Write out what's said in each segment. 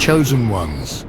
Chosen ones,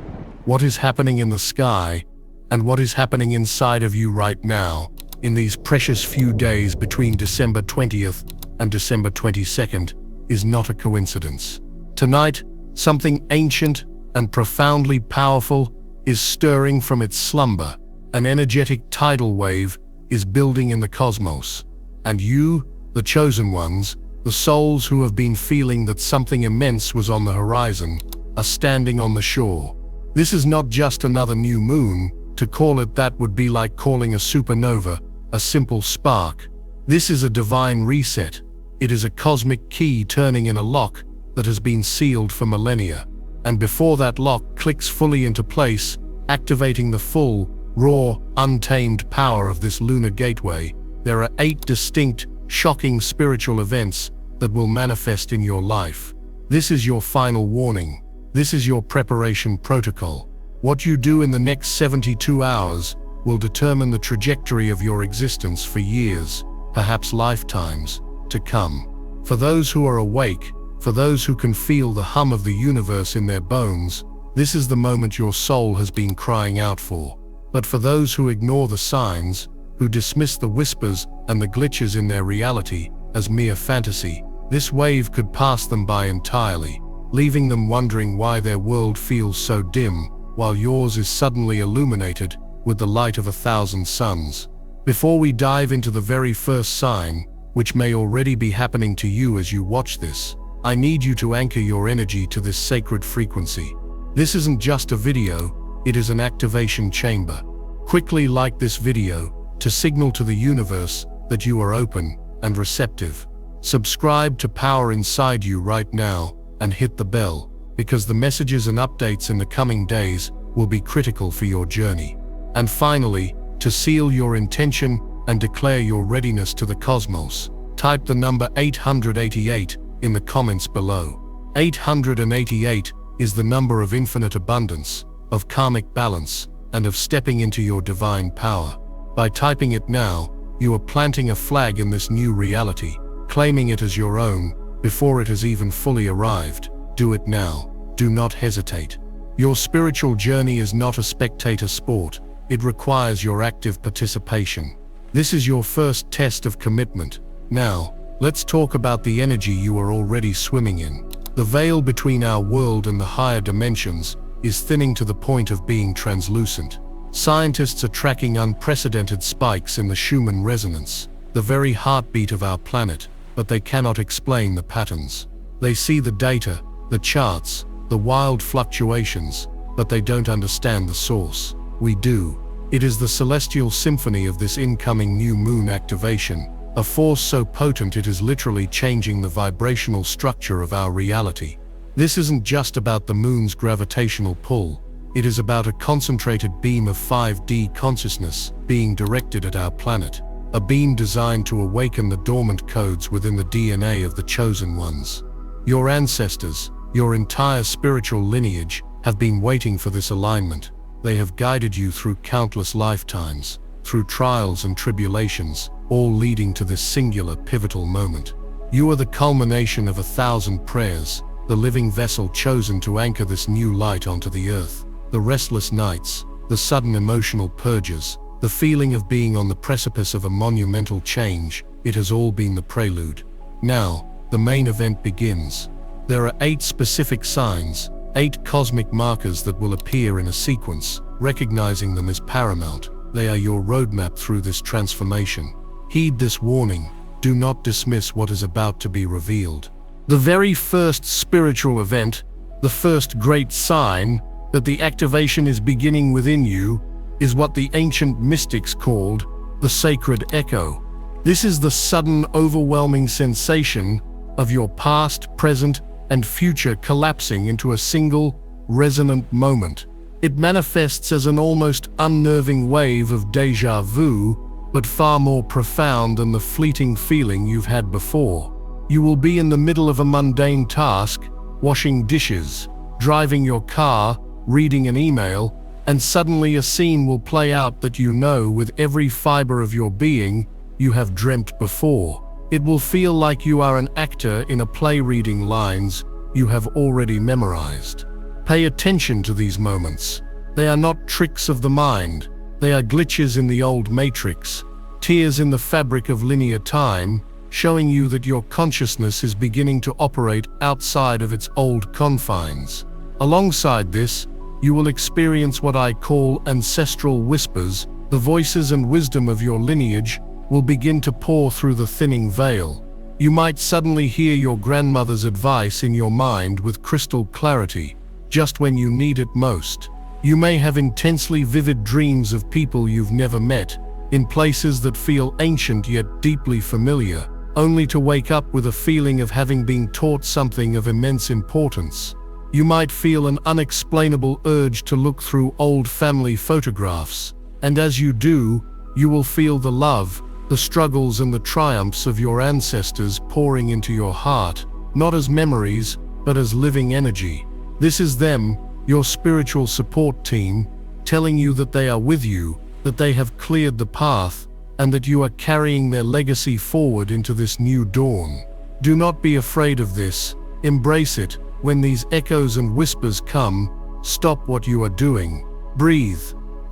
what is happening in the sky and what is happening inside of you right now in these precious few days between December 20th and December 22nd is not a coincidence. Tonight, something ancient and profoundly powerful is stirring from its slumber. An energetic tidal wave is building in the cosmos. And you, the chosen ones, the souls who have been feeling that something immense was on the horizon, are standing on the shore. This is not just another new moon. To call it that would be like calling a supernova a simple spark. This is a divine reset. It is a cosmic key turning in a lock that has been sealed for millennia. And before that lock clicks fully into place, activating the full, raw, untamed power of this lunar gateway, there are 8 distinct, shocking spiritual events that will manifest in your life. This is your final warning. This is your preparation protocol. What you do in the next 72 hours will determine the trajectory of your existence for years, perhaps lifetimes, to come. For those who are awake, for those who can feel the hum of the universe in their bones, this is the moment your soul has been crying out for. But for those who ignore the signs, who dismiss the whispers and the glitches in their reality as mere fantasy, this wave could pass them by entirely, leaving them wondering why their world feels so dim, while yours is suddenly illuminated with the light of 1,000 suns. Before we dive into the very first sign, which may already be happening to you as you watch this, I need you to anchor your energy to this sacred frequency. This isn't just a video, it is an activation chamber. Quickly like this video to signal to the universe that you are open and receptive. Subscribe to Power Inside You right now and hit the bell, because the messages and updates in the coming days will be critical for your journey. And finally, to seal your intention and declare your readiness to the cosmos, type the number 888 in the comments below. 888 is the number of infinite abundance, of karmic balance, and of stepping into your divine power. By typing it now, you are planting a flag in this new reality, claiming it as your own before it has even fully arrived. Do it now. Do not hesitate. Your spiritual journey is not a spectator sport. It requires your active participation. This is your first test of commitment. Now, let's talk about the energy you are already swimming in. The veil between our world and the higher dimensions is thinning to the point of being translucent. Scientists are tracking unprecedented spikes in the Schumann resonance, the very heartbeat of our planet, but they cannot explain the patterns. They see the data, the charts, the wild fluctuations, but they don't understand the source. We do. It is the celestial symphony of this incoming new moon activation, a force so potent it is literally changing the vibrational structure of our reality. This isn't just about the moon's gravitational pull. It is about a concentrated beam of 5D consciousness being directed at our planet, a beam designed to awaken the dormant codes within the DNA of the chosen ones. Your ancestors, your entire spiritual lineage, have been waiting for this alignment. They have guided you through countless lifetimes, through trials and tribulations, all leading to this singular pivotal moment. You are the culmination of 1,000 prayers, the living vessel chosen to anchor this new light onto the earth. The restless nights, the sudden emotional purges, the feeling of being on the precipice of a monumental change, it has all been the prelude. Now, the main event begins. There are 8 specific signs, 8 cosmic markers that will appear in a sequence. Recognizing them is paramount. They are your roadmap through this transformation. Heed this warning. Do not dismiss what is about to be revealed. The very first spiritual event, the first great sign that the activation is beginning within you, is what the ancient mystics called the sacred echo. This is the sudden, overwhelming sensation of your past, present, and future collapsing into a single, resonant moment. It manifests as an almost unnerving wave of déjà vu, but far more profound than the fleeting feeling you've had before. You will be in the middle of a mundane task, washing dishes, driving your car, reading an email, and suddenly a scene will play out that you know with every fiber of your being you have dreamt before. It will feel like you are an actor in a play reading lines you have already memorized. Pay attention to these moments. They are not tricks of the mind. They are glitches in the old matrix, tears in the fabric of linear time, showing you that your consciousness is beginning to operate outside of its old confines. Alongside this, you will experience what I call ancestral whispers. The voices and wisdom of your lineage will begin to pour through the thinning veil. You might suddenly hear your grandmother's advice in your mind with crystal clarity, just when you need it most. You may have intensely vivid dreams of people you've never met, in places that feel ancient yet deeply familiar, only to wake up with a feeling of having been taught something of immense importance. You might feel an unexplainable urge to look through old family photographs, and as you do, you will feel the love, the struggles and the triumphs of your ancestors pouring into your heart, not as memories, but as living energy. This is them, your spiritual support team, telling you that they are with you, that they have cleared the path, and that you are carrying their legacy forward into this new dawn. Do not be afraid of this. Embrace it. When these echoes and whispers come, stop what you are doing. Breathe.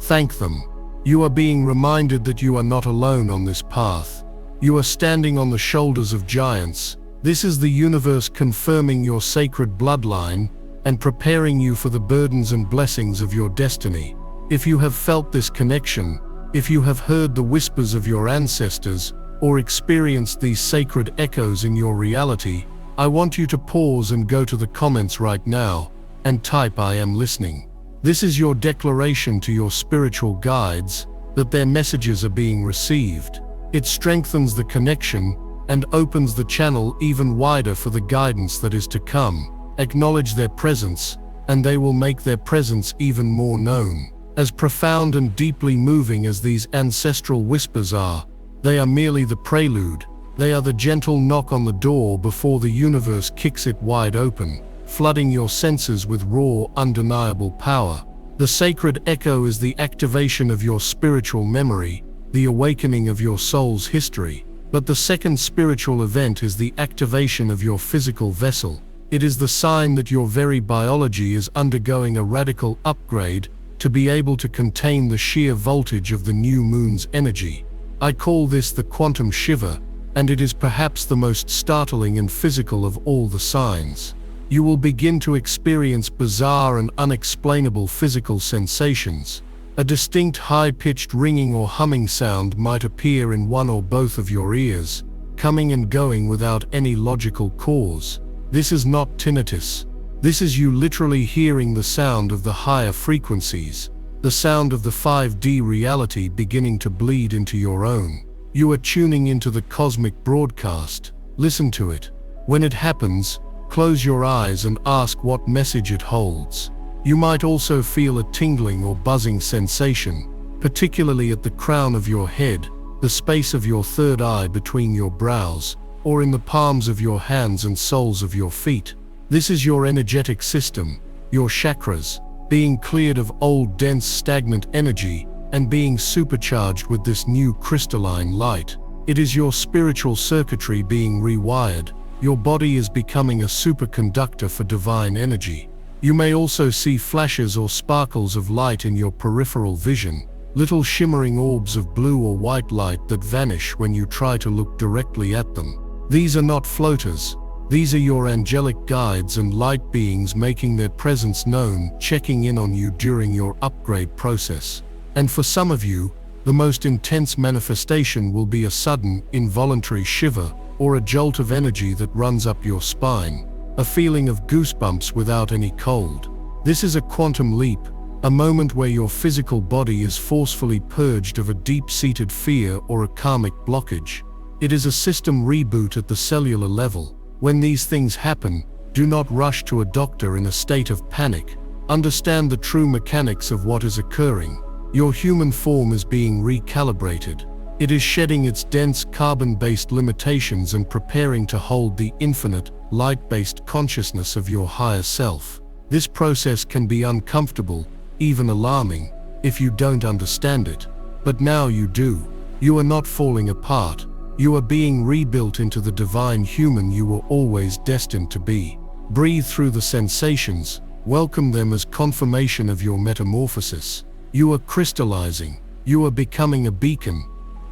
Thank them. You are being reminded that you are not alone on this path. You are standing on the shoulders of giants. This is the universe confirming your sacred bloodline and preparing you for the burdens and blessings of your destiny. If you have felt this connection, if you have heard the whispers of your ancestors, or experienced these sacred echoes in your reality, I want you to pause and go to the comments right now and type "I am listening." This is your declaration to your spiritual guides that their messages are being received. It strengthens the connection and opens the channel even wider for the guidance that is to come. Acknowledge their presence, and they will make their presence even more known. As profound and deeply moving as these ancestral whispers are, they are merely the prelude. They are the gentle knock on the door before the universe kicks it wide open, flooding your senses with raw, undeniable power. The sacred echo is the activation of your spiritual memory, the awakening of your soul's history. But the second spiritual event is the activation of your physical vessel. It is the sign that your very biology is undergoing a radical upgrade to be able to contain the sheer voltage of the new moon's energy. I call this the quantum shiver, and it is perhaps the most startling and physical of all the signs. You will begin to experience bizarre and unexplainable physical sensations. A distinct high-pitched ringing or humming sound might appear in one or both of your ears, coming and going without any logical cause. This is not tinnitus. This is you literally hearing the sound of the higher frequencies, the sound of the 5D reality beginning to bleed into your own. You are tuning into the cosmic broadcast. Listen to it. When it happens, close your eyes and ask what message it holds. You might also feel a tingling or buzzing sensation, particularly at the crown of your head, the space of your third eye between your brows, or in the palms of your hands and soles of your feet. This is your energetic system, your chakras, being cleared of old dense stagnant energy and being supercharged with this new crystalline light. It is your spiritual circuitry being rewired. Your body is becoming a superconductor for divine energy. You may also see flashes or sparkles of light in your peripheral vision, little shimmering orbs of blue or white light that vanish when you try to look directly at them. These are not floaters. These are your angelic guides and light beings making their presence known, checking in on you during your upgrade process. And for some of you, the most intense manifestation will be a sudden, involuntary shiver, or a jolt of energy that runs up your spine, a feeling of goosebumps without any cold. This is a quantum leap, a moment where your physical body is forcefully purged of a deep-seated fear or a karmic blockage. It is a system reboot at the cellular level. When these things happen, do not rush to a doctor in a state of panic. Understand the true mechanics of what is occurring. Your human form is being recalibrated. It is shedding its dense carbon-based limitations and preparing to hold the infinite, light-based consciousness of your higher self. This process can be uncomfortable, even alarming, if you don't understand it. But now you do. You are not falling apart. You are being rebuilt into the divine human you were always destined to be. Breathe through the sensations. Welcome them as confirmation of your metamorphosis. You are crystallizing. You are becoming a beacon.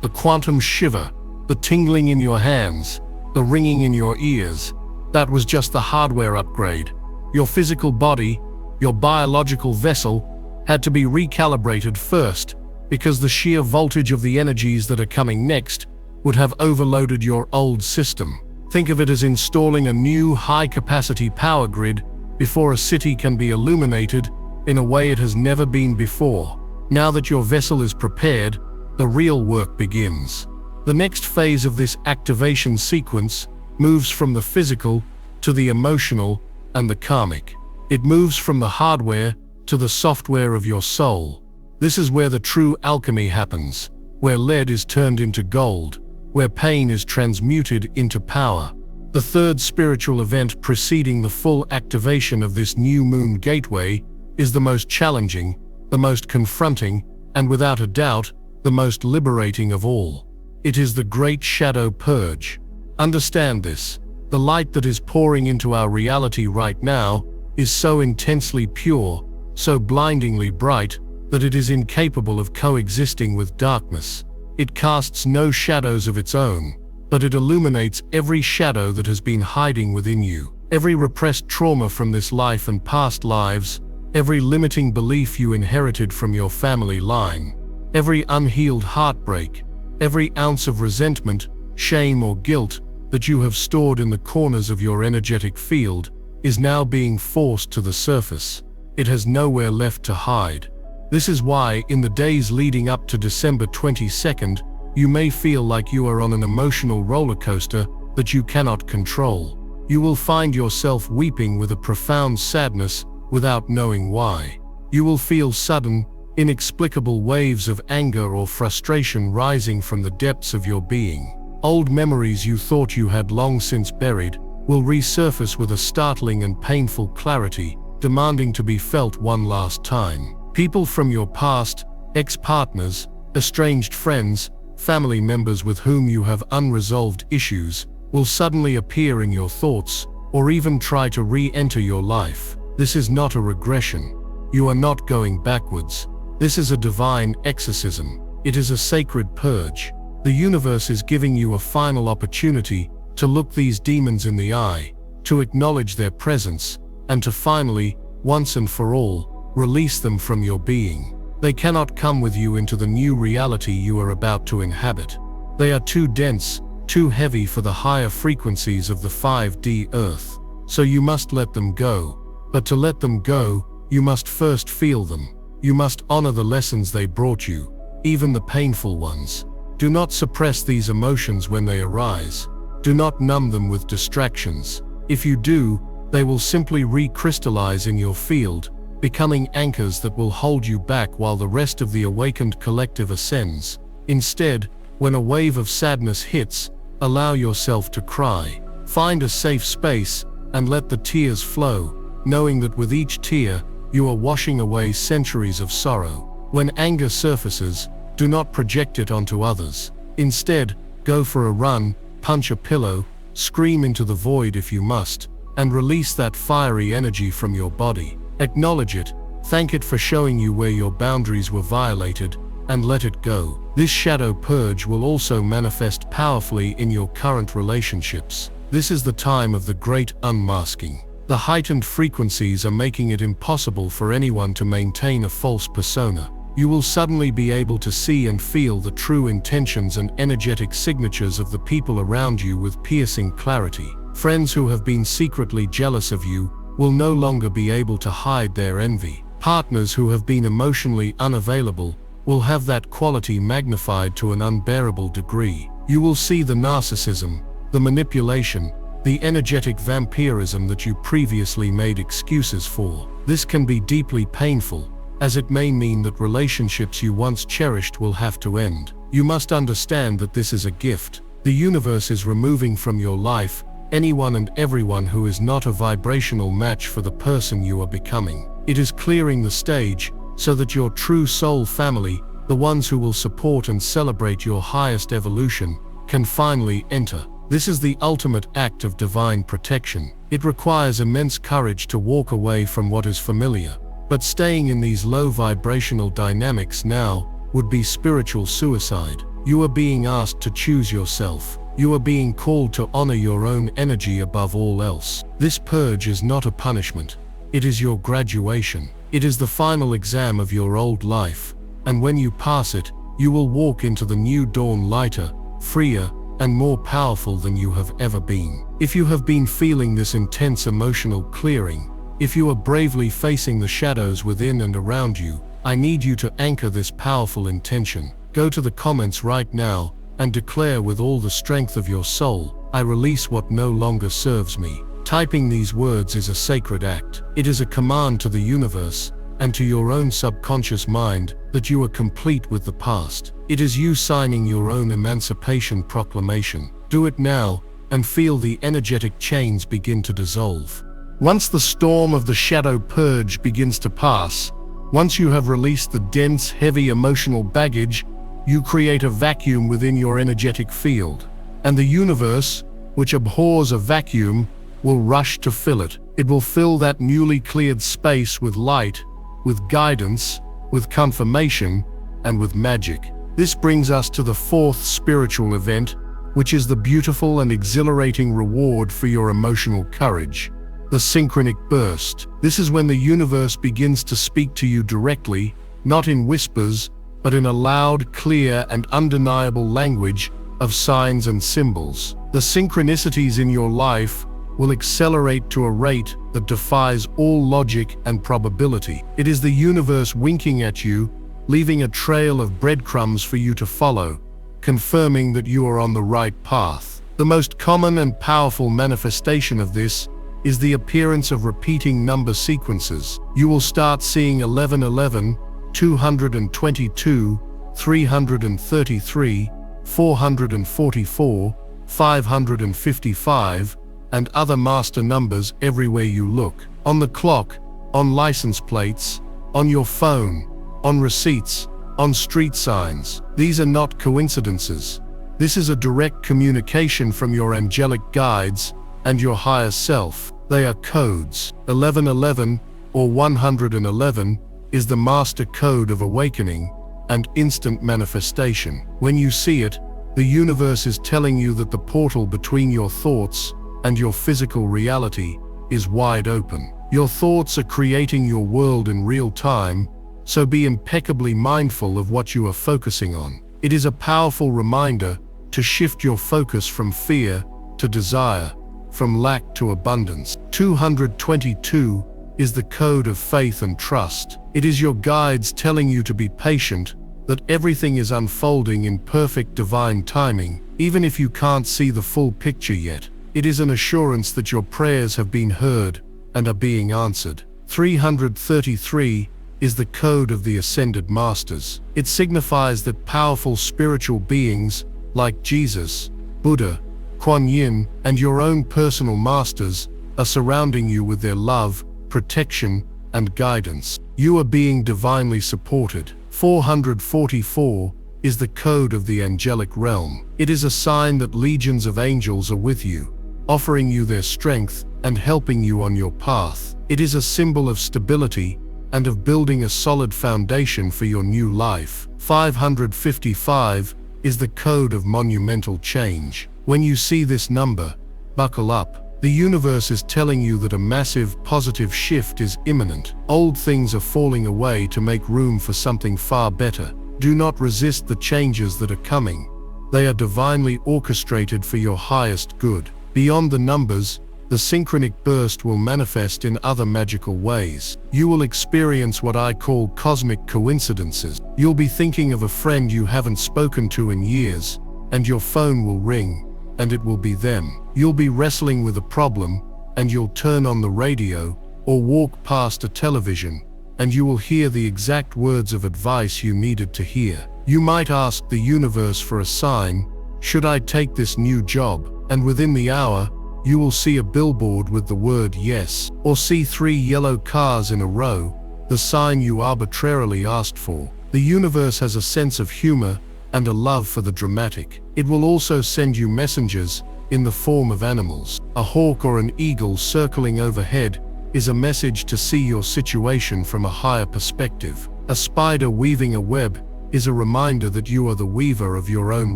The quantum shiver, the tingling in your hands, the ringing in your ears, that was just the hardware upgrade. Your physical body, your biological vessel, had to be recalibrated first, because the sheer voltage of the energies that are coming next would have overloaded your old system. Think of it as installing a new high-capacity power grid before a city can be illuminated in a way it has never been before. Now that your vessel is prepared, the real work begins. The next phase of this activation sequence moves from the physical to the emotional and the karmic. It moves from the hardware to the software of your soul. This is where the true alchemy happens, where lead is turned into gold, where pain is transmuted into power. The third spiritual event preceding the full activation of this new moon gateway is the most challenging, the most confronting, and without a doubt, the most liberating of all. It is the Great Shadow Purge. Understand this. The light that is pouring into our reality right now is so intensely pure, so blindingly bright, that it is incapable of coexisting with darkness. It casts no shadows of its own, but it illuminates every shadow that has been hiding within you. Every repressed trauma from this life and past lives, every limiting belief you inherited from your family line, every unhealed heartbreak, every ounce of resentment, shame or guilt that you have stored in the corners of your energetic field is now being forced to the surface. It has nowhere left to hide. This is why, in the days leading up to December 22nd, you may feel like you are on an emotional roller coaster that you cannot control. You will find yourself weeping with a profound sadness without knowing why. You will feel sudden, inexplicable waves of anger or frustration rising from the depths of your being. Old memories you thought you had long since buried will resurface with a startling and painful clarity, demanding to be felt one last time. People from your past, ex-partners, estranged friends, family members with whom you have unresolved issues, will suddenly appear in your thoughts or even try to re-enter your life. This is not a regression. You are not going backwards. This is a divine exorcism. It is a sacred purge. The universe is giving you a final opportunity to look these demons in the eye, to acknowledge their presence, and to finally, once and for all, release them from your being. They cannot come with you into the new reality you are about to inhabit. They are too dense, too heavy for the higher frequencies of the 5D Earth. So you must let them go. But to let them go, you must first feel them. You must honor the lessons they brought you, even the painful ones. Do not suppress these emotions when they arise. Do not numb them with distractions. If you do, they will simply recrystallize in your field, becoming anchors that will hold you back while the rest of the awakened collective ascends. Instead, when a wave of sadness hits, allow yourself to cry. Find a safe space and let the tears flow, knowing that with each tear, you are washing away centuries of sorrow. When anger surfaces, do not project it onto others. Instead, go for a run, punch a pillow, scream into the void if you must, and release that fiery energy from your body. Acknowledge it, thank it for showing you where your boundaries were violated, and let it go. This shadow purge will also manifest powerfully in your current relationships. This is the time of the great unmasking. The heightened frequencies are making it impossible for anyone to maintain a false persona. You will suddenly be able to see and feel the true intentions and energetic signatures of the people around you with piercing clarity. Friends who have been secretly jealous of you will no longer be able to hide their envy. Partners who have been emotionally unavailable will have that quality magnified to an unbearable degree. You will see the narcissism, the manipulation, the energetic vampirism that you previously made excuses for. This can be deeply painful, as it may mean that relationships you once cherished will have to end. You must understand that this is a gift. The universe is removing from your life anyone and everyone who is not a vibrational match for the person you are becoming. It is clearing the stage so that your true soul family, the ones who will support and celebrate your highest evolution, can finally enter. This is the ultimate act of divine protection. It requires immense courage to walk away from what is familiar. But staying in these low vibrational dynamics now would be spiritual suicide. You are being asked to choose yourself. You are being called to honor your own energy above all else. This purge is not a punishment. It is your graduation. It is the final exam of your old life. And when you pass it, you will walk into the new dawn lighter, freer, and more powerful than you have ever been. If you have been feeling this intense emotional clearing, if you are bravely facing the shadows within and around you, I need you to anchor this powerful intention. Go to the comments right now and declare with all the strength of your soul, I release what no longer serves me. Typing these words is a sacred act. It is a command to the universe and to your own subconscious mind that you are complete with the past. It is you signing your own emancipation proclamation. Do it now and feel the energetic chains begin to dissolve. Once the storm of the shadow purge begins to pass, once you have released the dense, heavy emotional baggage, you create a vacuum within your energetic field. And the universe, which abhors a vacuum, will rush to fill it. It will fill that newly cleared space with light, with guidance, with confirmation, and with magic. This brings us to the fourth spiritual event, which is the beautiful and exhilarating reward for your emotional courage. The synchronic burst. This is when the universe begins to speak to you directly, not in whispers, but in a loud, clear, and undeniable language of signs and symbols. The synchronicities in your life will accelerate to a rate that defies all logic and probability. It is the universe winking at you, leaving a trail of breadcrumbs for you to follow, confirming that you are on the right path. The most common and powerful manifestation of this is the appearance of repeating number sequences. You will start seeing 1111, 222, 333, 444, 555, and other master numbers everywhere you look. On the clock, on license plates, on your phone, on receipts, on street signs. These are not coincidences. This is a direct communication from your angelic guides and your higher self. They are codes. 1111 or 111 is the master code of awakening and instant manifestation. When you see it, the universe is telling you that the portal between your thoughts and your physical reality is wide open. Your thoughts are creating your world in real time, so be impeccably mindful of what you are focusing on. It is a powerful reminder to shift your focus from fear to desire, from lack to abundance. 222 is the code of faith and trust. It is your guides telling you to be patient, that everything is unfolding in perfect divine timing, even if you can't see the full picture yet. It is an assurance that your prayers have been heard and are being answered. 333 is the code of the Ascended Masters. It signifies that powerful spiritual beings like Jesus, Buddha, Kuan Yin, and your own personal masters are surrounding you with their love, protection, and guidance. You are being divinely supported. 444 is the code of the angelic realm. It is a sign that legions of angels are with you, offering you their strength and helping you on your path. It is a symbol of stability and of building a solid foundation for your new life. 555 is the code of monumental change. When you see this number, buckle up. The universe is telling you that a massive, positive shift is imminent. Old things are falling away to make room for something far better. Do not resist the changes that are coming. They are divinely orchestrated for your highest good. Beyond the numbers, the synchronic burst will manifest in other magical ways. You will experience what I call cosmic coincidences. You'll be thinking of a friend you haven't spoken to in years, and your phone will ring, and it will be them. You'll be wrestling with a problem, and you'll turn on the radio, or walk past a television, and you will hear the exact words of advice you needed to hear. You might ask the universe for a sign, should I take this new job? And within the hour, you will see a billboard with the word yes, or see 3 yellow cars in a row, the sign you arbitrarily asked for. The universe has a sense of humor and a love for the dramatic. It will also send you messengers in the form of animals. A hawk or an eagle circling overhead is a message to see your situation from a higher perspective. A spider weaving a web is a reminder that you are the weaver of your own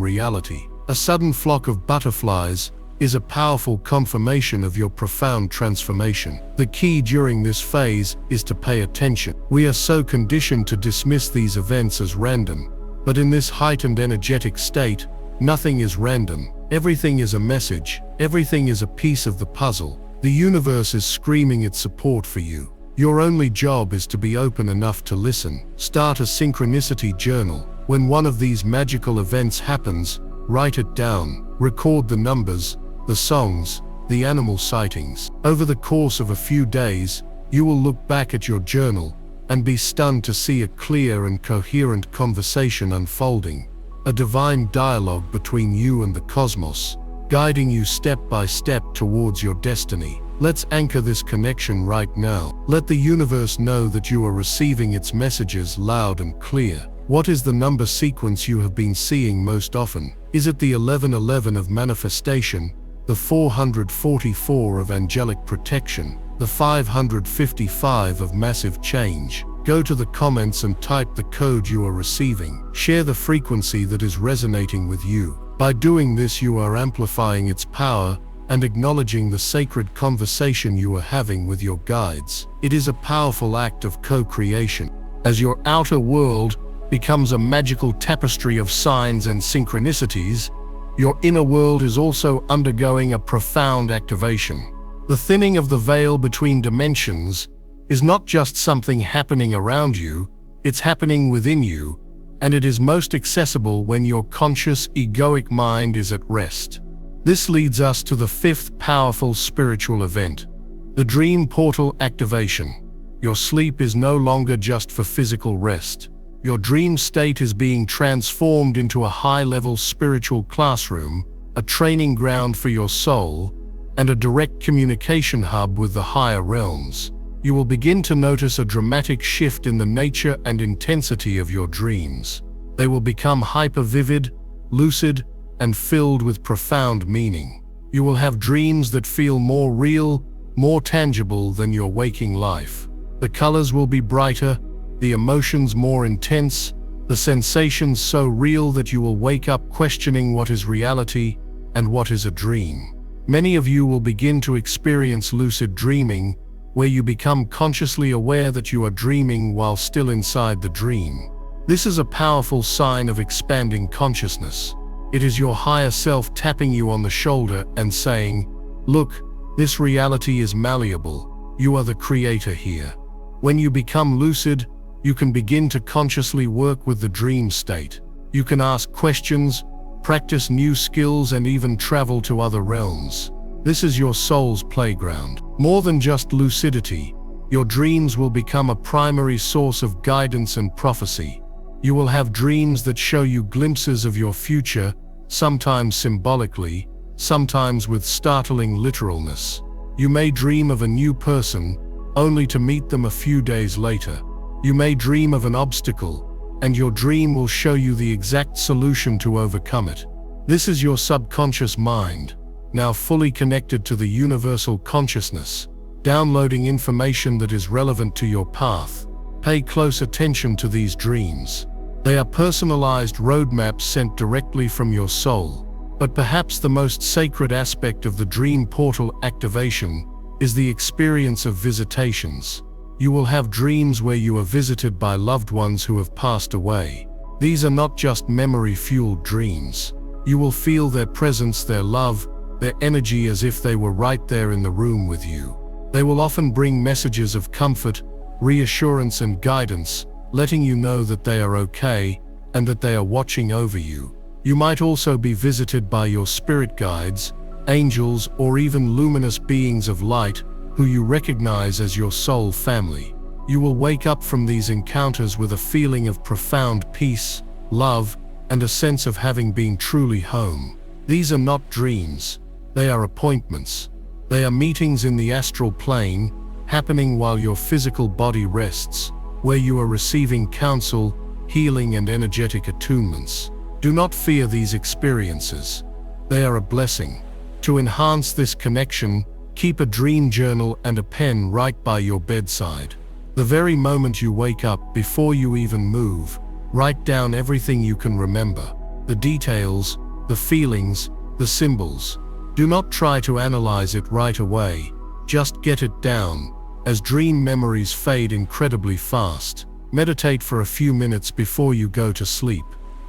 reality. A sudden flock of butterflies is a powerful confirmation of your profound transformation. The key during this phase is to pay attention. We are so conditioned to dismiss these events as random, but in this heightened energetic state, nothing is random. Everything is a message. Everything is a piece of the puzzle. The universe is screaming its support for you. Your only job is to be open enough to listen. Start a synchronicity journal. When one of these magical events happens, write it down. Record the numbers, the songs, the animal sightings. Over the course of a few days, you will look back at your journal and be stunned to see a clear and coherent conversation unfolding, a divine dialogue between you and the cosmos, guiding you step by step towards your destiny. Let's anchor this connection right now. Let the universe know that you are receiving its messages loud and clear. What is the number sequence you have been seeing most often? Is it the 1111 of manifestation, the 444 of angelic protection, the 555 of massive change? Go to the comments and type the code you are receiving. Share the frequency that is resonating with you. By doing this, you are amplifying its power and acknowledging the sacred conversation you are having with your guides. It is a powerful act of co-creation. As your outer world becomes a magical tapestry of signs and synchronicities, your inner world is also undergoing a profound activation. The thinning of the veil between dimensions is not just something happening around you, it's happening within you, and it is most accessible when your conscious, egoic mind is at rest. This leads us to the fifth powerful spiritual event, the dream portal activation. Your sleep is no longer just for physical rest. Your dream state is being transformed into a high-level spiritual classroom, a training ground for your soul, and a direct communication hub with the higher realms. You will begin to notice a dramatic shift in the nature and intensity of your dreams. They will become hyper-vivid, lucid, and filled with profound meaning. You will have dreams that feel more real, more tangible than your waking life. The colors will be brighter, the emotions more intense, the sensations so real that you will wake up questioning what is reality and what is a dream. Many of you will begin to experience lucid dreaming, where you become consciously aware that you are dreaming while still inside the dream. This is a powerful sign of expanding consciousness. It is your higher self tapping you on the shoulder and saying, "Look, this reality is malleable. You are the creator here." When you become lucid, you can begin to consciously work with the dream state. You can ask questions, practice new skills, and even travel to other realms. This is your soul's playground. More than just lucidity, your dreams will become a primary source of guidance and prophecy. You will have dreams that show you glimpses of your future, sometimes symbolically, sometimes with startling literalness. You may dream of a new person, only to meet them a few days later. You may dream of an obstacle, and your dream will show you the exact solution to overcome it. This is your subconscious mind, now fully connected to the universal consciousness, downloading information that is relevant to your path. Pay close attention to these dreams. They are personalized roadmaps sent directly from your soul. But perhaps the most sacred aspect of the dream portal activation is the experience of visitations. You will have dreams where you are visited by loved ones who have passed away. These are not just memory-fueled dreams. You will feel their presence, their love, their energy as if they were right there in the room with you. They will often bring messages of comfort, reassurance, and guidance, letting you know that they are okay and that they are watching over you. You might also be visited by your spirit guides, angels, or even luminous beings of light who you recognize as your soul family. You will wake up from these encounters with a feeling of profound peace, love, and a sense of having been truly home. These are not dreams. They are appointments. They are meetings in the astral plane, happening while your physical body rests, where you are receiving counsel, healing, and energetic attunements. Do not fear these experiences. They are a blessing. To enhance this connection, keep a dream journal and a pen right by your bedside. The very moment you wake up, before you even move, write down everything you can remember. The details, the feelings, the symbols. Do not try to analyze it right away. Just get it down, as dream memories fade incredibly fast. Meditate for a few minutes before you go to sleep.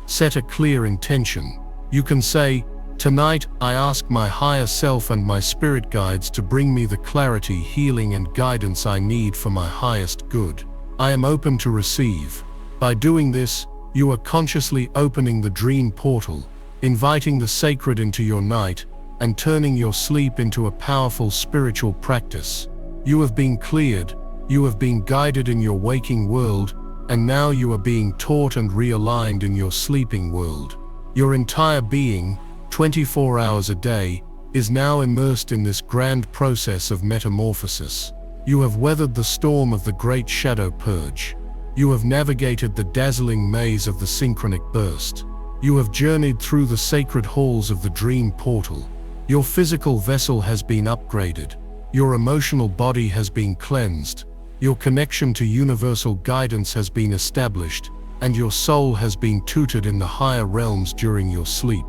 Set a clear intention. You can say, "Tonight, I ask my higher self and my spirit guides to bring me the clarity, healing, and guidance I need for my highest good. I am open to receive." By doing this, you are consciously opening the dream portal, inviting the sacred into your night, and turning your sleep into a powerful spiritual practice. You have been cleared, you have been guided in your waking world, and now you are being taught and realigned in your sleeping world. Your entire being, 24 hours a day, is now immersed in this grand process of metamorphosis. You have weathered the storm of the great shadow purge. You have navigated the dazzling maze of the synchronic burst. You have journeyed through the sacred halls of the dream portal. Your physical vessel has been upgraded. Your emotional body has been cleansed. Your connection to universal guidance has been established, and your soul has been tutored in the higher realms during your sleep.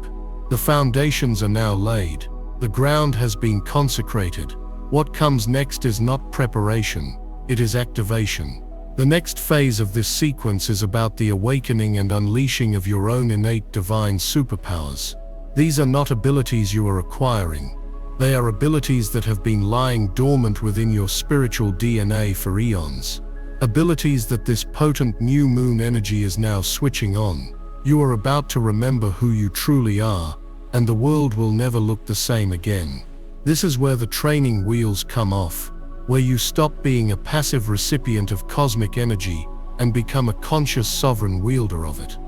The foundations are now laid. The ground has been consecrated. What comes next is not preparation, it is activation. The next phase of this sequence is about the awakening and unleashing of your own innate divine superpowers. These are not abilities you are acquiring. They are abilities that have been lying dormant within your spiritual DNA for eons. Abilities that this potent new moon energy is now switching on. You are about to remember who you truly are, and the world will never look the same again. This is where the training wheels come off, where you stop being a passive recipient of cosmic energy and become a conscious sovereign wielder of it.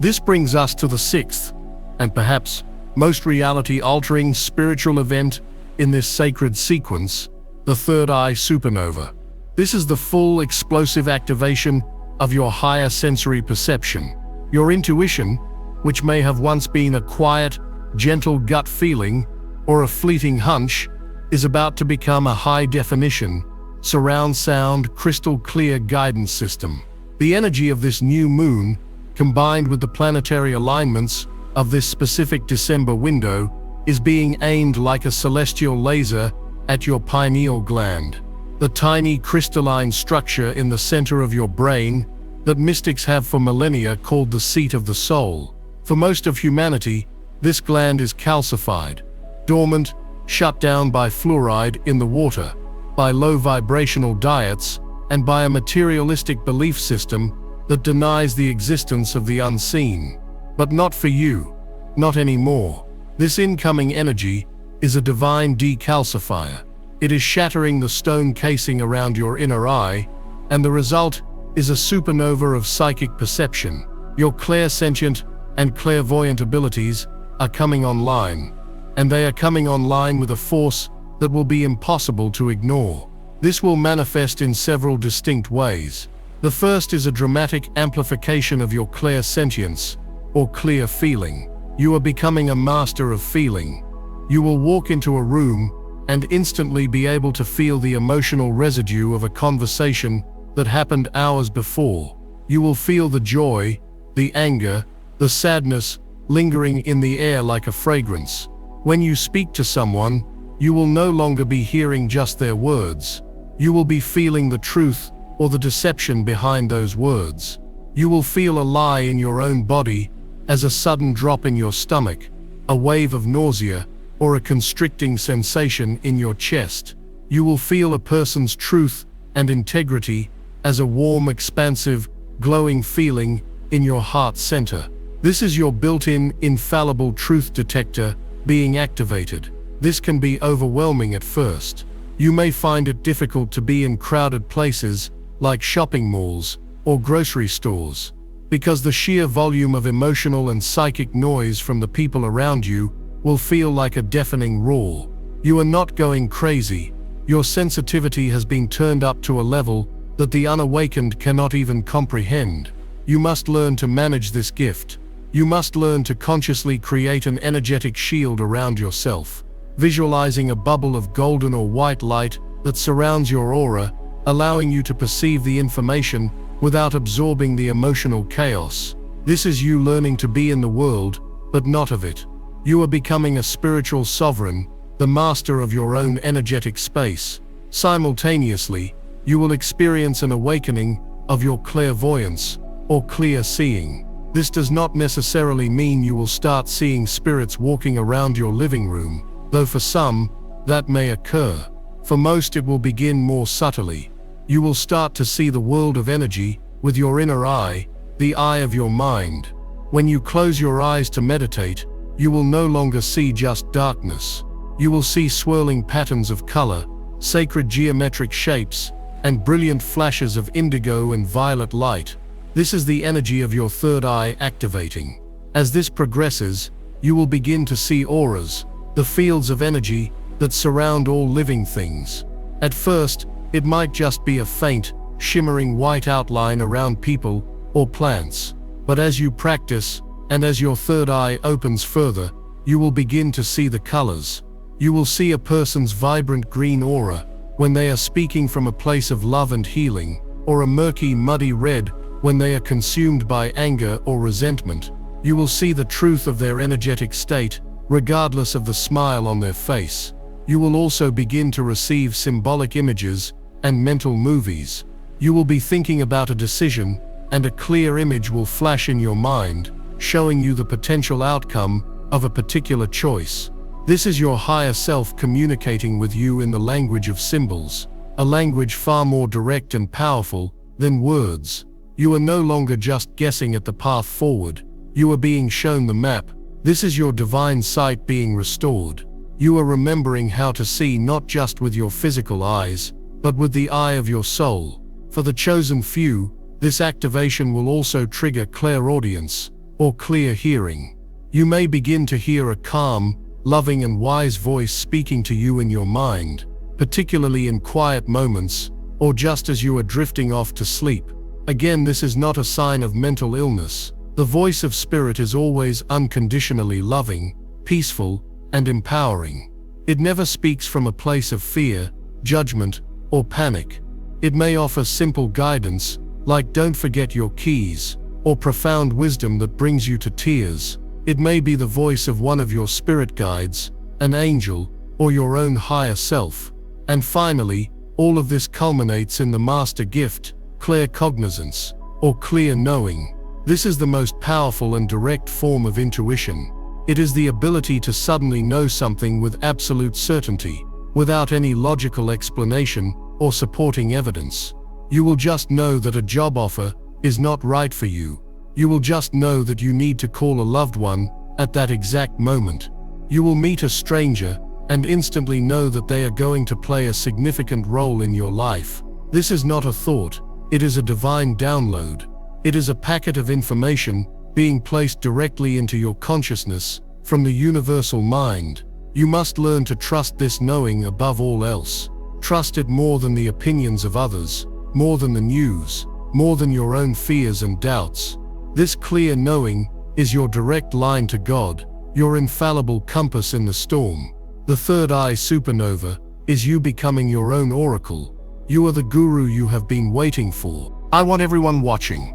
This brings us to the sixth, and perhaps most reality-altering spiritual event in this sacred sequence, the third eye supernova. This is the full explosive activation of your higher sensory perception. Your intuition, which may have once been a quiet, gentle gut feeling or a fleeting hunch, is about to become a high-definition, surround sound, crystal-clear guidance system. The energy of this new moon, combined with the planetary alignments of this specific December window, is being aimed like a celestial laser at your pineal gland, the tiny crystalline structure in the center of your brain that mystics have for millennia called the seat of the soul. For most of humanity, this gland is calcified, dormant, shut down by fluoride in the water, by low vibrational diets, and by a materialistic belief system that denies the existence of the unseen. But not for you, not anymore. This incoming energy is a divine decalcifier. It is shattering the stone casing around your inner eye, and the result is a supernova of psychic perception. Your clairsentient and clairvoyant abilities are coming online, and they are coming online with a force that will be impossible to ignore. This will manifest in several distinct ways. The first is a dramatic amplification of your clairsentience, or clear feeling. You are becoming a master of feeling. You will walk into a room and instantly be able to feel the emotional residue of a conversation that happened hours before. You will feel the joy, the anger, the sadness lingering in the air like a fragrance. When you speak to someone, you will no longer be hearing just their words. You will be feeling the truth or the deception behind those words. You will feel a lie in your own body as a sudden drop in your stomach, a wave of nausea, or a constricting sensation in your chest. You will feel a person's truth and integrity as a warm, expansive, glowing feeling in your heart center. This is your built-in, infallible truth detector being activated. This can be overwhelming at first. You may find it difficult to be in crowded places like shopping malls or grocery stores, because the sheer volume of emotional and psychic noise from the people around you will feel like a deafening roar. You are not going crazy. Your sensitivity has been turned up to a level that the unawakened cannot even comprehend. You must learn to manage this gift. You must learn to consciously create an energetic shield around yourself. visualizing a bubble of golden or white light that surrounds your aura, allowing you to perceive the information without absorbing the emotional chaos. This is you learning to be in the world, but not of it. You are becoming a spiritual sovereign, the master of your own energetic space. Simultaneously, you will experience an awakening of your clairvoyance or clear seeing. This does not necessarily mean you will start seeing spirits walking around your living room, though for some, that may occur. For most, it will begin more subtly. You will start to see the world of energy with your inner eye, the eye of your mind. When you close your eyes to meditate, you will no longer see just darkness. You will see swirling patterns of color, sacred geometric shapes, and brilliant flashes of indigo and violet light. This is the energy of your third eye activating. As this progresses, you will begin to see auras, the fields of energy that surround all living things. At first, it might just be a faint, shimmering white outline around people or plants. But as you practice, and as your third eye opens further, you will begin to see the colors. You will see a person's vibrant green aura when they are speaking from a place of love and healing, or a murky, muddy red when they are consumed by anger or resentment. You will see the truth of their energetic state, regardless of the smile on their face. You will also begin to receive symbolic images and mental movies. You will be thinking about a decision, and a clear image will flash in your mind, showing you the potential outcome of a particular choice. This is your higher self communicating with you in the language of symbols, a language far more direct and powerful than words. You are no longer just guessing at the path forward. You are being shown the map. This is your divine sight being restored. You are remembering how to see not just with your physical eyes, but with the eye of your soul. For the chosen few, this activation will also trigger clairaudience, or clear hearing. You may begin to hear a calm, loving and wise voice speaking to you in your mind, particularly in quiet moments, or just as you are drifting off to sleep. Again, this is not a sign of mental illness. The voice of spirit is always unconditionally loving, peaceful, and empowering. It never speaks from a place of fear, judgment, or panic. It may offer simple guidance, like "don't forget your keys," or profound wisdom that brings you to tears. It may be the voice of one of your spirit guides, an angel, or your own higher self. And finally, all of this culminates in the master gift, claircognizance, or clear knowing. This is the most powerful and direct form of intuition. It is the ability to suddenly know something with absolute certainty, without any logical explanation or supporting evidence. You will just know that a job offer is not right for you. You will just know that you need to call a loved one at that exact moment. You will meet a stranger and instantly know that they are going to play a significant role in your life. This is not a thought, it is a divine download. It is a packet of information being placed directly into your consciousness from the universal mind. You must learn to trust this knowing above all else. Trust it more than the opinions of others, more than the news, more than your own fears and doubts. This clear knowing is your direct line to God, your infallible compass in the storm. The third eye supernova is you becoming your own oracle. You are the guru you have been waiting for. I want everyone watching,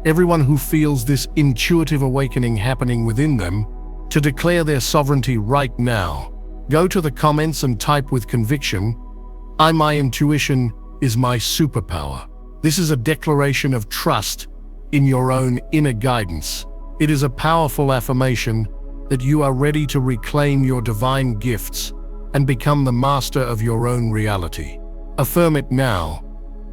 everyone who feels this intuitive awakening happening within them, to declare their sovereignty right now. Go to the comments and type with conviction, My intuition is my superpower." This is a declaration of trust in your own inner guidance. It is a powerful affirmation that you are ready to reclaim your divine gifts and become the master of your own reality. Affirm it now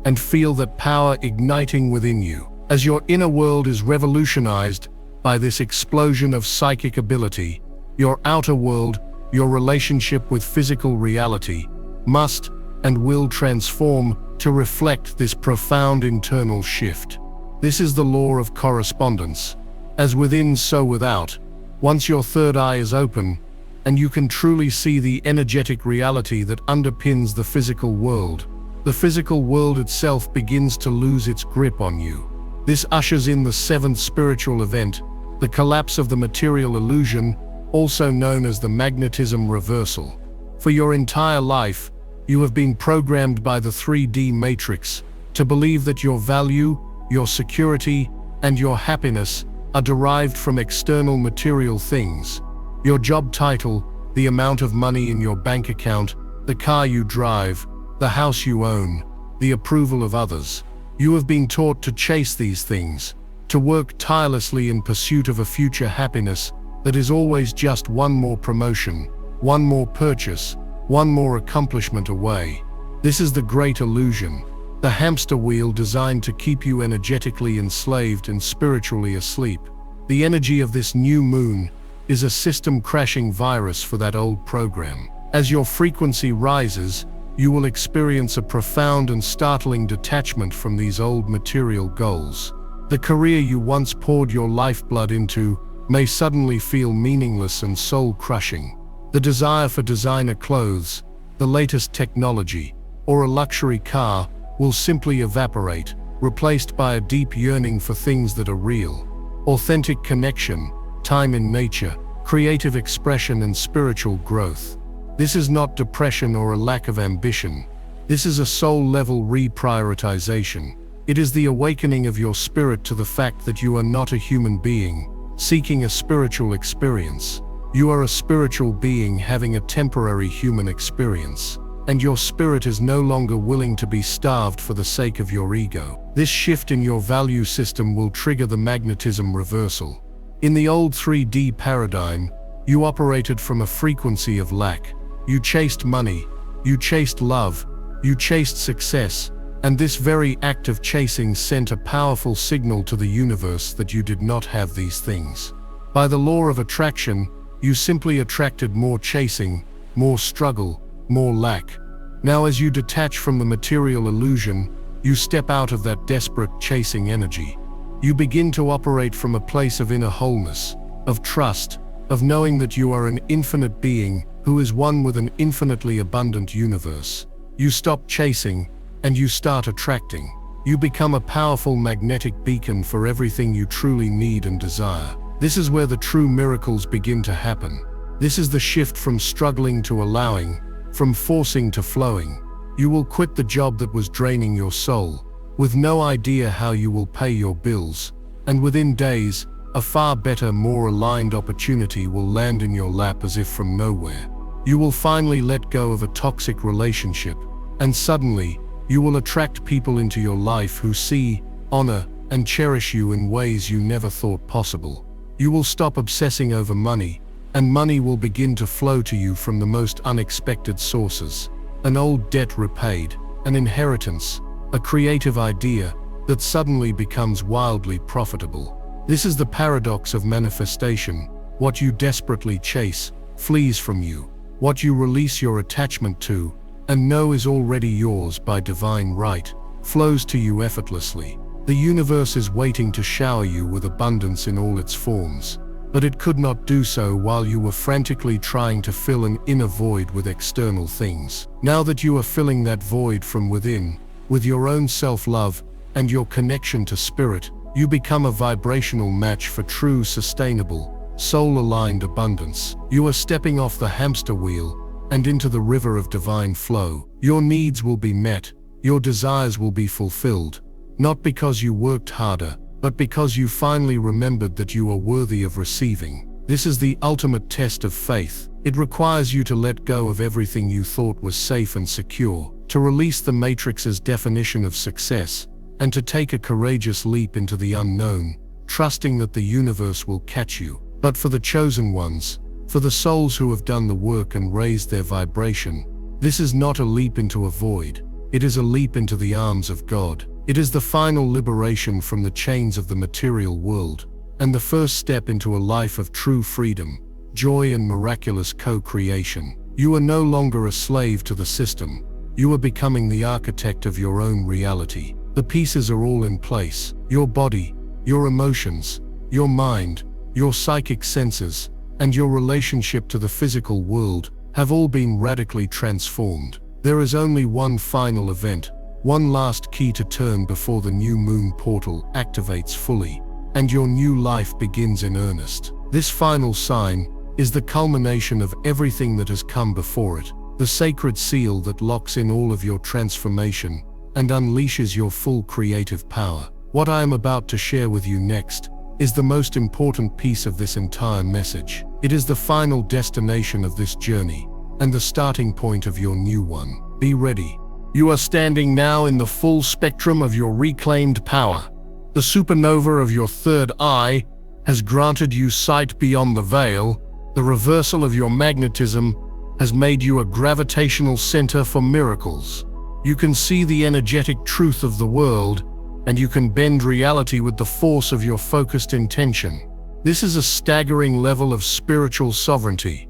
and feel that power igniting within you as your inner world is revolutionized by this explosion of psychic ability. Your outer world, your relationship with physical reality, must and will transform to reflect this profound internal shift. This is the law of correspondence. As within, so without. Once your third eye is open, and you can truly see the energetic reality that underpins the physical world, the physical world itself begins to lose its grip on you. This ushers in the seventh spiritual event, the collapse of the material illusion, also known as the magnetism reversal. For your entire life, you have been programmed by the 3D matrix to believe that your value, your security, and your happiness are derived from external material things. Your job title, the amount of money in your bank account, the car you drive, the house you own, the approval of others. You have been taught to chase these things, to work tirelessly in pursuit of a future happiness that is always just one more promotion, one more purchase, one more accomplishment away. This is the great illusion, the hamster wheel designed to keep you energetically enslaved and spiritually asleep. The energy of this new moon is a system-crashing virus for that old program. As your frequency rises, you will experience a profound and startling detachment from these old material goals. The career you once poured your lifeblood into may suddenly feel meaningless and soul-crushing. The desire for designer clothes, the latest technology, or a luxury car will simply evaporate, replaced by a deep yearning for things that are real. Authentic connection, time in nature, creative expression, and spiritual growth. This is not depression or a lack of ambition. This is a soul-level reprioritization. It is the awakening of your spirit to the fact that you are not a human being seeking a spiritual experience. You are a spiritual being having a temporary human experience, and your spirit is no longer willing to be starved for the sake of your ego. This shift in your value system will trigger the magnetism reversal. In the old 3D paradigm, you operated from a frequency of lack. You chased money, you chased love, you chased success, and this very act of chasing sent a powerful signal to the universe that you did not have these things. By the law of attraction, you simply attracted more chasing, more struggle, more lack. Now as you detach from the material illusion, you step out of that desperate chasing energy. You begin to operate from a place of inner wholeness, of trust, of knowing that you are an infinite being who is one with an infinitely abundant universe. You stop chasing, and you start attracting. You become a powerful magnetic beacon for everything you truly need and desire. This is where the true miracles begin to happen. This is the shift from struggling to allowing, from forcing to flowing. You will quit the job that was draining your soul, with no idea how you will pay your bills, and within days, a far better, more aligned opportunity will land in your lap as if from nowhere. You will finally let go of a toxic relationship, and suddenly, you will attract people into your life who see, honor, and cherish you in ways you never thought possible. You will stop obsessing over money, and money will begin to flow to you from the most unexpected sources. An old debt repaid, an inheritance, a creative idea that suddenly becomes wildly profitable. This is the paradox of manifestation. What you desperately chase flees from you. What you release your attachment to and know is already yours by divine right flows to you effortlessly. The universe is waiting to shower you with abundance in all its forms, but it could not do so while you were frantically trying to fill an inner void with external things. Now that you are filling that void from within, with your own self-love and your connection to spirit, you become a vibrational match for true, sustainable, soul-aligned abundance. You are stepping off the hamster wheel and into the river of divine flow. Your needs will be met, your desires will be fulfilled, not because you worked harder, but because you finally remembered that you are worthy of receiving. This is the ultimate test of faith. It requires you to let go of everything you thought was safe and secure, to release the matrix's definition of success, and to take a courageous leap into the unknown, trusting that the universe will catch you. But for the chosen ones, for the souls who have done the work and raised their vibration, this is not a leap into a void. It is a leap into the arms of God. It is the final liberation from the chains of the material world, and the first step into a life of true freedom, joy, and miraculous co-creation. You are no longer a slave to the system. You are becoming the architect of your own reality. The pieces are all in place. Your body, your emotions, your mind, your psychic senses, and your relationship to the physical world have all been radically transformed. There is only one final event, one last key to turn before the new moon portal activates fully, and your new life begins in earnest. This final sign is the culmination of everything that has come before it. the sacred seal that locks in all of your transformation and unleashes your full creative power. What I am about to share with you next is the most important piece of this entire message. It is the final destination of this journey and the starting point of your new one. Be ready. You are standing now in the full spectrum of your reclaimed power. The supernova of your third eye has granted you sight beyond the veil. The reversal of your magnetism has made you a gravitational center for miracles. You can see the energetic truth of the world, and you can bend reality with the force of your focused intention. This is a staggering level of spiritual sovereignty,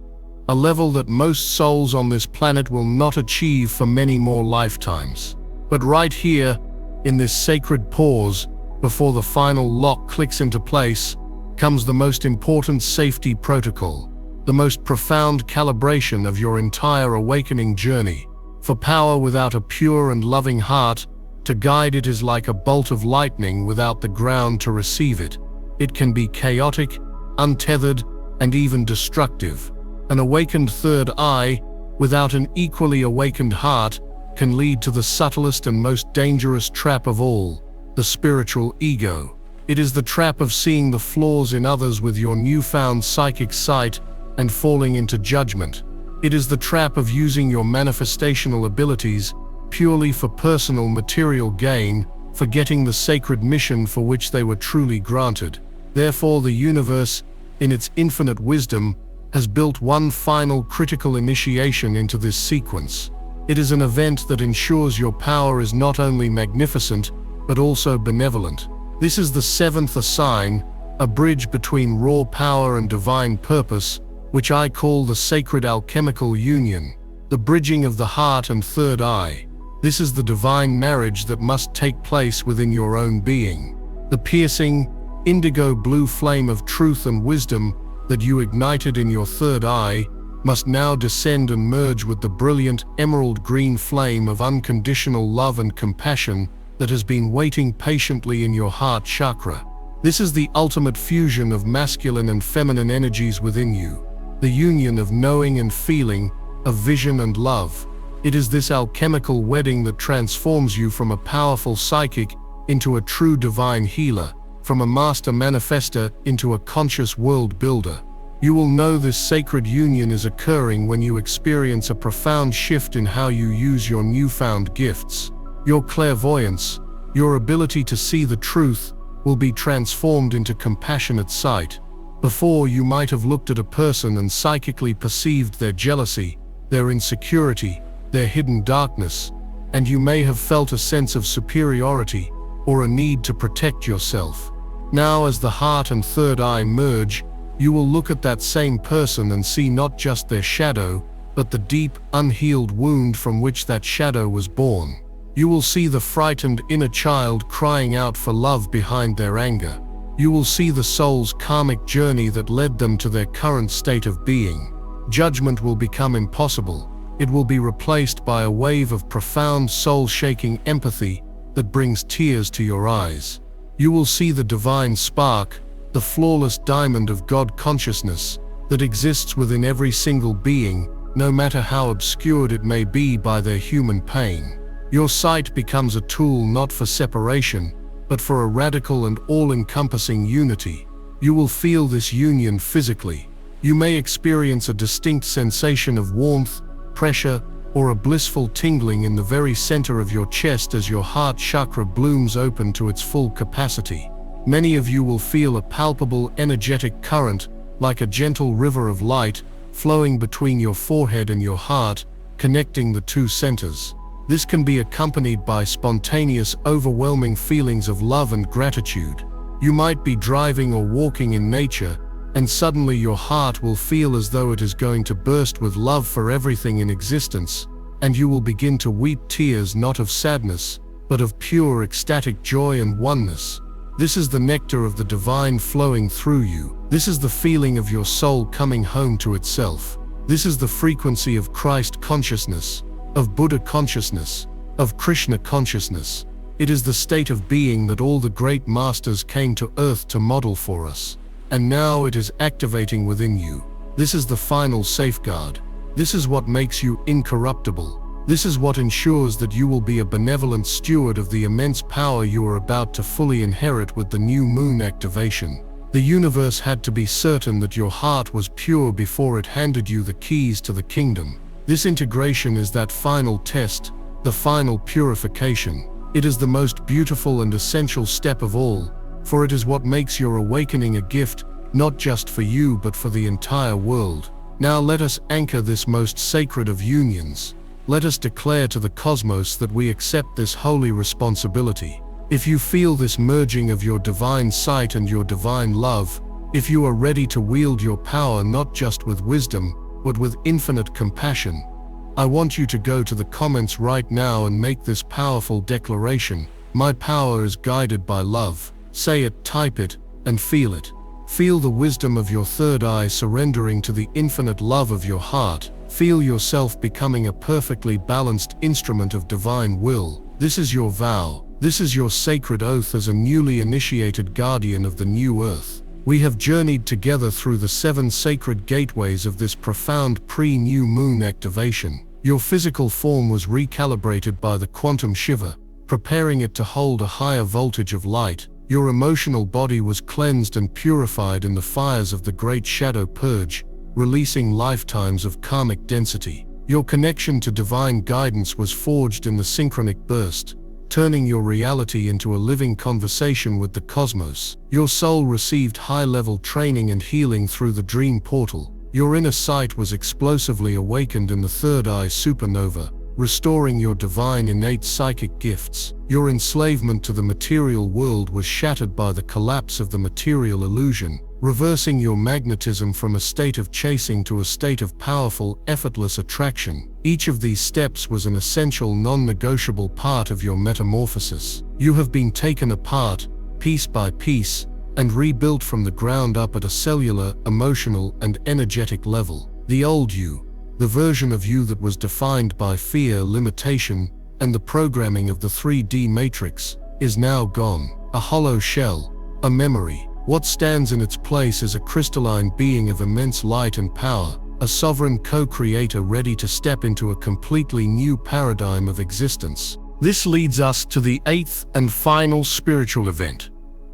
a level that most souls on this planet will not achieve for many more lifetimes. But right here, in this sacred pause, before the final lock clicks into place, comes the most important safety protocol, the most profound calibration of your entire awakening journey. For power without a pure and loving heart to guide it is like a bolt of lightning without the ground to receive it. It can be chaotic, untethered, and even destructive. An awakened third eye, without an equally awakened heart, can lead to the subtlest and most dangerous trap of all, the spiritual ego. It is the trap of seeing the flaws in others with your newfound psychic sight and falling into judgment. It is the trap of using your manifestational abilities purely for personal material gain, forgetting the sacred mission for which they were truly granted. Therefore, the universe, in its infinite wisdom, has built one final critical initiation into this sequence. It is an event that ensures your power is not only magnificent, but also benevolent. This is the seventh assign, a bridge between raw power and divine purpose, which I call the sacred alchemical union, the bridging of the heart and third eye. This is the divine marriage that must take place within your own being. The piercing, indigo blue flame of truth and wisdom that you ignited in your third eye must now descend and merge with the brilliant emerald green flame of unconditional love and compassion that has been waiting patiently in your heart chakra. This is the ultimate fusion of masculine and feminine energies within you, the union of knowing and feeling, of vision and love. It is this alchemical wedding that transforms you from a powerful psychic into a true divine healer, from a master manifester into a conscious world builder. You will know this sacred union is occurring when you experience a profound shift in how you use your newfound gifts. Your clairvoyance, your ability to see the truth, will be transformed into compassionate sight. Before, you might have looked at a person and psychically perceived their jealousy, their insecurity, their hidden darkness, and you may have felt a sense of superiority or a need to protect yourself. Now, as the heart and third eye merge, you will look at that same person and see not just their shadow, but the deep, unhealed wound from which that shadow was born. You will see the frightened inner child crying out for love behind their anger. You will see the soul's karmic journey that led them to their current state of being. Judgment will become impossible. It will be replaced by a wave of profound soul-shaking empathy that brings tears to your eyes. You will see the divine spark, the flawless diamond of God consciousness that exists within every single being, no matter how obscured it may be by their human pain. Your sight becomes a tool not for separation, but for a radical and all-encompassing unity. You will feel this union physically. You may experience a distinct sensation of warmth, pressure, or a blissful tingling in the very center of your chest as your heart chakra blooms open to its full capacity. Many of you will feel a palpable energetic current, like a gentle river of light, flowing between your forehead and your heart, connecting the two centers. This can be accompanied by spontaneous, overwhelming feelings of love and gratitude. You might be driving or walking in nature, and suddenly your heart will feel as though it is going to burst with love for everything in existence, and you will begin to weep tears not of sadness, but of pure ecstatic joy and oneness. This is the nectar of the divine flowing through you. This is the feeling of your soul coming home to itself. This is the frequency of Christ consciousness, of Buddha consciousness, of Krishna consciousness. It is the state of being that all the great masters came to earth to model for us. And now it is activating within you. This is the final safeguard. This is what makes you incorruptible. This is what ensures that you will be a benevolent steward of the immense power you are about to fully inherit with the new moon activation. The universe had to be certain that your heart was pure before it handed you the keys to the kingdom. This integration is that final test, the final purification. It is the most beautiful and essential step of all, for it is what makes your awakening a gift, not just for you but for the entire world. Now let us anchor this most sacred of unions. Let us declare to the cosmos that we accept this holy responsibility. If you feel this merging of your divine sight and your divine love, if you are ready to wield your power not just with wisdom, but with infinite compassion, I want you to go to the comments right now and make this powerful declaration. My power is guided by love. Say it, type it, and feel it. Feel the wisdom of your third eye surrendering to the infinite love of your heart. Feel yourself becoming a perfectly balanced instrument of divine will. This is your vow. This is your sacred oath as a newly initiated guardian of the new earth. We have journeyed together through the 7 sacred gateways of this profound pre-new moon activation. Your physical form was recalibrated by the quantum shiver, preparing it to hold a higher voltage of light. Your emotional body was cleansed and purified in the fires of the great shadow purge, releasing lifetimes of karmic density. Your connection to divine guidance was forged in the synchronic burst, turning your reality into a living conversation with the cosmos. Your soul received high-level training and healing through the dream portal. Your inner sight was explosively awakened in the third eye supernova, restoring your divine innate psychic gifts. Your enslavement to the material world was shattered by the collapse of the material illusion, reversing your magnetism from a state of chasing to a state of powerful, effortless attraction. Each of these steps was an essential, non-negotiable part of your metamorphosis. You have been taken apart, piece by piece, and rebuilt from the ground up at a cellular, emotional, and energetic level. The old you, the version of you that was defined by fear, limitation, and the programming of the 3D matrix, is now gone. A hollow shell, a memory. What stands in its place is a crystalline being of immense light and power, a sovereign co-creator ready to step into a completely new paradigm of existence. This leads us to the 8th and final spiritual event,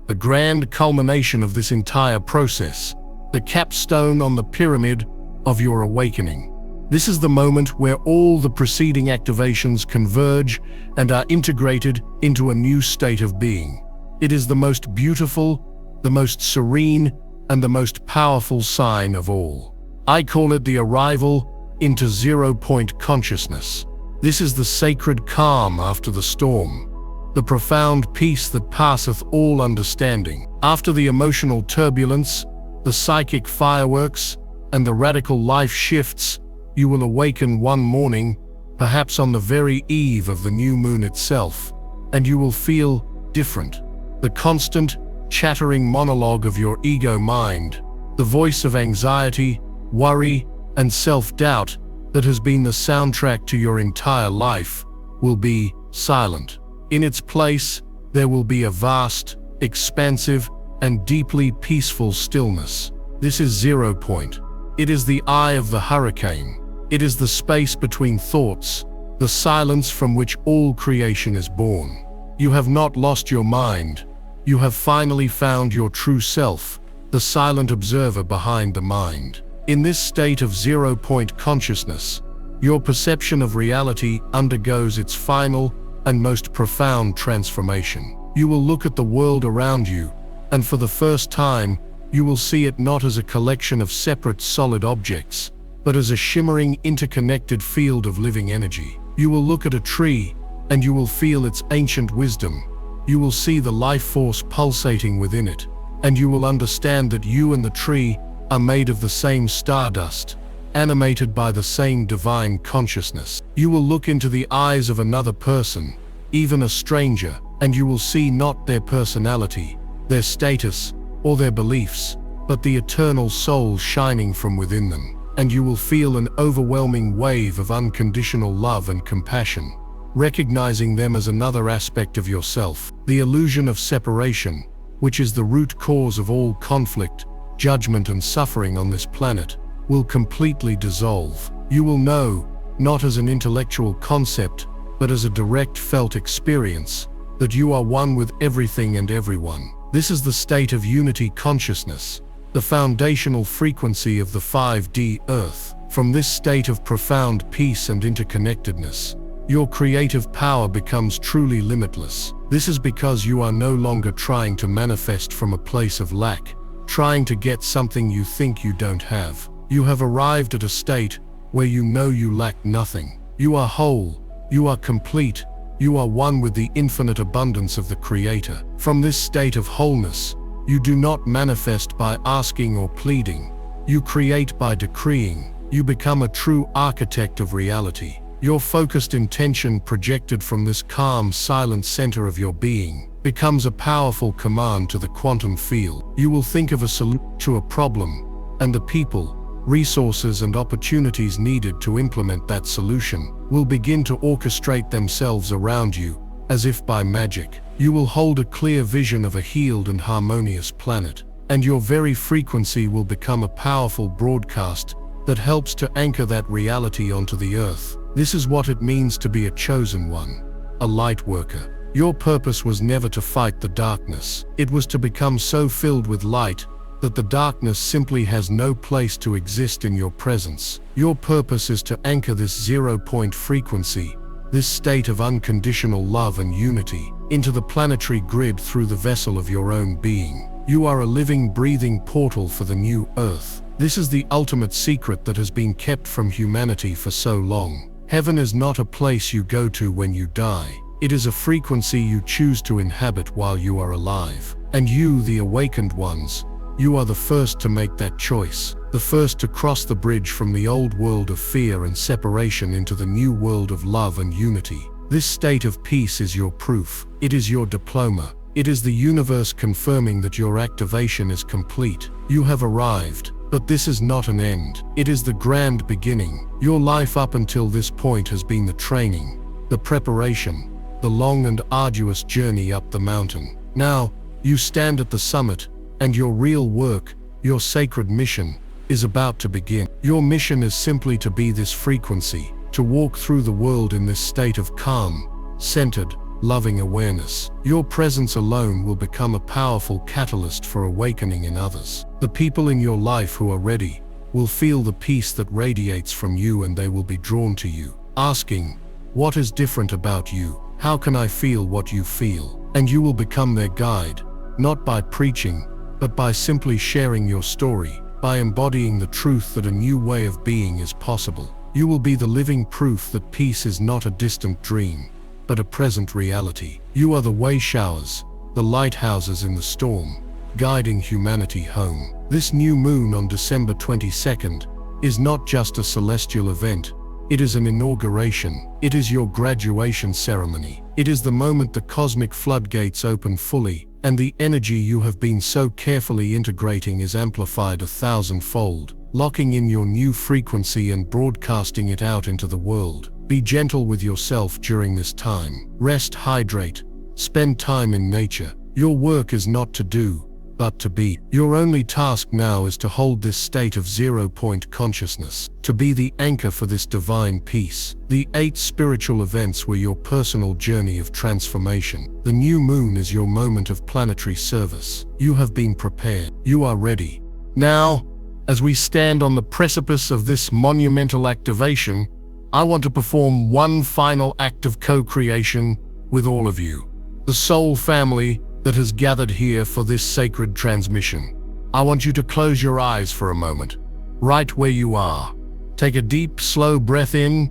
the grand culmination of this entire process, the capstone on the pyramid of your awakening. This is the moment where all the preceding activations converge and are integrated into a new state of being. It is the most beautiful, the most serene, and the most powerful sign of all. I call it the arrival into 0-point consciousness. This is the sacred calm after the storm, the profound peace that passeth all understanding. After the emotional turbulence, the psychic fireworks, and the radical life shifts, you will awaken one morning, perhaps on the very eve of the new moon itself, and you will feel different. The constant, chattering monologue of your ego mind, the voice of anxiety, worry, and self-doubt that has been the soundtrack to your entire life, will be silent. In its place, there will be a vast, expansive, and deeply peaceful stillness. This is 0 point. It is the eye of the hurricane. It is the space between thoughts, the silence from which all creation is born. You have not lost your mind. You have finally found your true self, the silent observer behind the mind. In this state of 0-point consciousness, your perception of reality undergoes its final and most profound transformation. You will look at the world around you, and for the first time, you will see it not as a collection of separate solid objects, but as a shimmering, interconnected field of living energy. You will look at a tree, and you will feel its ancient wisdom. You will see the life force pulsating within it, and you will understand that you and the tree are made of the same stardust, animated by the same divine consciousness. You will look into the eyes of another person, even a stranger, and you will see not their personality, their status, or their beliefs, but the eternal soul shining from within them. And you will feel an overwhelming wave of unconditional love and compassion, recognizing them as another aspect of yourself. The illusion of separation, which is the root cause of all conflict, judgment, and suffering on this planet, will completely dissolve. You will know, not as an intellectual concept, but as a direct felt experience, that you are one with everything and everyone. This is the state of unity consciousness, the foundational frequency of the 5D Earth. From this state of profound peace and interconnectedness, your creative power becomes truly limitless. This is because you are no longer trying to manifest from a place of lack, trying to get something you think you don't have. You have arrived at a state where you know you lack nothing. You are whole, you are complete, you are one with the infinite abundance of the Creator. From this state of wholeness, you do not manifest by asking or pleading. You create by decreeing. You become a true architect of reality. Your focused intention projected from this calm, silent center of your being becomes a powerful command to the quantum field. You will think of a solution to a problem, and the people, resources and opportunities needed to implement that solution will begin to orchestrate themselves around you, as if by magic. You will hold a clear vision of a healed and harmonious planet, and your very frequency will become a powerful broadcast that helps to anchor that reality onto the earth. This is what it means to be a chosen one, a light worker. Your purpose was never to fight the darkness. It was to become so filled with light that the darkness simply has no place to exist in your presence. Your purpose is to anchor this 0-point frequency, this state of unconditional love and unity, into the planetary grid through the vessel of your own being. You are a living, breathing portal for the new Earth. This is the ultimate secret that has been kept from humanity for so long. Heaven is not a place you go to when you die. It is a frequency you choose to inhabit while you are alive. And you, the awakened ones, you are the first to make that choice, the first to cross the bridge from the old world of fear and separation into the new world of love and unity. This state of peace is your proof. It is your diploma. It is the universe confirming that your activation is complete. You have arrived. But this is not an end. It is the grand beginning. Your life up until this point has been the training, the preparation, the long and arduous journey up the mountain. Now, you stand at the summit, and your real work, your sacred mission, is about to begin. Your mission is simply to be this frequency, to walk through the world in this state of calm, centered, loving awareness. Your presence alone will become a powerful catalyst for awakening in others. The people in your life who are ready will feel the peace that radiates from you, and they will be drawn to you, asking, "What is different about you? How can I feel what you feel?" And you will become their guide, not by preaching, but by simply sharing your story, by embodying the truth that a new way of being is possible. You will be the living proof that peace is not a distant dream, but a present reality. You are the way showers, the lighthouses in the storm, guiding humanity home. This new moon on December 22nd is not just a celestial event, it is an inauguration. It is your graduation ceremony. It is the moment the cosmic floodgates open fully, and the energy you have been so carefully integrating is amplified 1,000-fold, locking in your new frequency and broadcasting it out into the world. Be gentle with yourself during this time. Rest, hydrate, spend time in nature. Your work is not to do, but to be. Your only task now is to hold this state of 0-point consciousness, to be the anchor for this divine peace. The 8 spiritual events were your personal journey of transformation. The new moon is your moment of planetary service. You have been prepared. You are ready. Now, as we stand on the precipice of this monumental activation, I want to perform one final act of co-creation with all of you, the soul family that has gathered here for this sacred transmission. I want you to close your eyes for a moment, right where you are. Take a deep, slow breath in,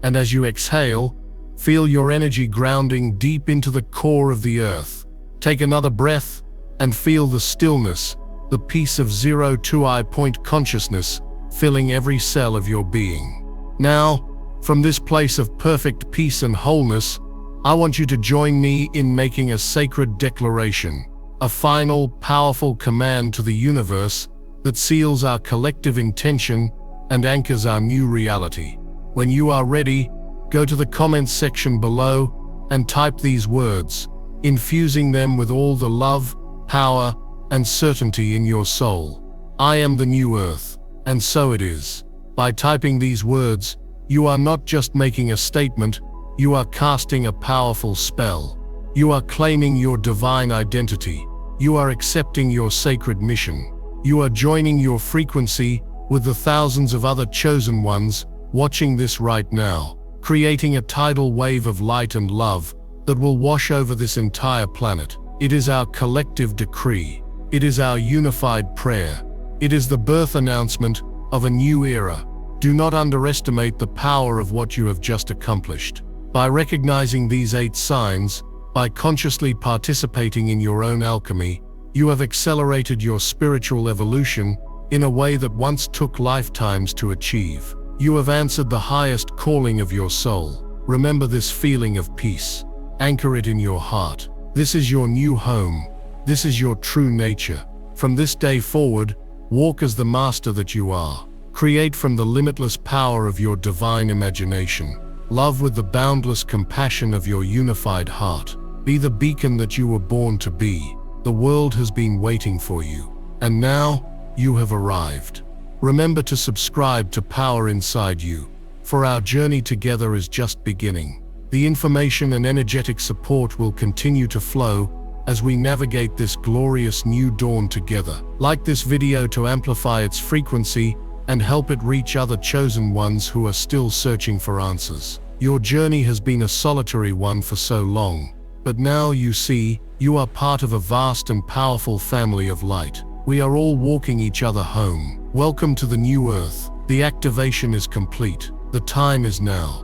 and as you exhale, feel your energy grounding deep into the core of the earth. Take another breath and feel the stillness, the peace of 0-point consciousness filling every cell of your being. Now, from this place of perfect peace and wholeness, I want you to join me in making a sacred declaration, a final, powerful command to the universe that seals our collective intention and anchors our new reality. When you are ready, go to the comments section below and type these words, infusing them with all the love, power, and certainty in your soul. I am the new earth. And so it is. By typing these words, you are not just making a statement, you are casting a powerful spell. You are claiming your divine identity. You are accepting your sacred mission. You are joining your frequency with the thousands of other chosen ones watching this right now, creating a tidal wave of light and love that will wash over this entire planet. It is our collective decree. It is our unified prayer. It is the birth announcement of a new era. Do not underestimate the power of what you have just accomplished. By recognizing these 8 signs, by consciously participating in your own alchemy, you have accelerated your spiritual evolution in a way that once took lifetimes to achieve. You have answered the highest calling of your soul. Remember this feeling of peace. Anchor it in your heart. This is your new home. This is your true nature. From this day forward, walk as the master that you are. Create from the limitless power of your divine imagination. Love with the boundless compassion of your unified heart. Be the beacon that you were born to be. The world has been waiting for you. And now, you have arrived. Remember to subscribe to Power Inside You, for our journey together is just beginning. The information and energetic support will continue to flow as we navigate this glorious new dawn together. Like this video to amplify its frequency and help it reach other chosen ones who are still searching for answers. Your journey has been a solitary one for so long, but now you see, you are part of a vast and powerful family of light. We are all walking each other home. Welcome to the new earth. The activation is complete. The time is now.